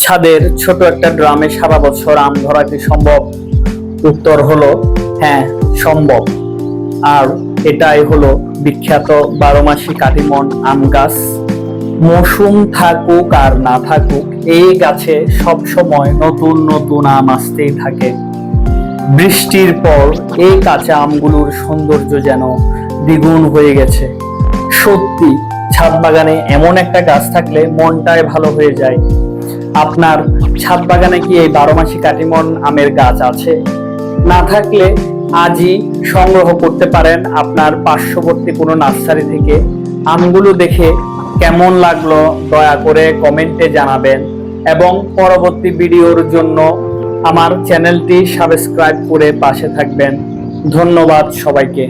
ছাদের ছোট একটা ড্রামে সারা বছর আম ধরা কি সম্ভব? উত্তর হলো হ্যাঁ, সম্ভব। আর এটাই হলো বিখ্যাত 12 মাসি কাটিমন আম গাছ। মৌসুম থাকুক আর না থাকুক, এই গাছে সব সময় নতুন নতুন আম আসতেই থাকে। বৃষ্টির পর এই কাঁচা আমগুলোর সৌন্দর্য যেন দ্বিগুণ হয়ে গেছে। সত্যি, ছাদ বাগানে এমন একটা গাছ থাকলে মনটাই ভালো হয়ে যায়। আপনার ছাদ বাগানে কি এই 12 মাসি কাটিমন আমের গাছ আছে? না থাকলে আজই সংগ্রহ করতে পারেন আপনার পার্শ্ববর্তী কোনো নার্সারি থেকে। আমগুলো দেখে কেমন লাগলো দয়া করে কমেন্টে জানাবেন এবং পরবর্তী ভিডিওর জন্য আমার চ্যানেলটি সাবস্ক্রাইব করে পাশে থাকবেন। ধন্যবাদ সবাইকে।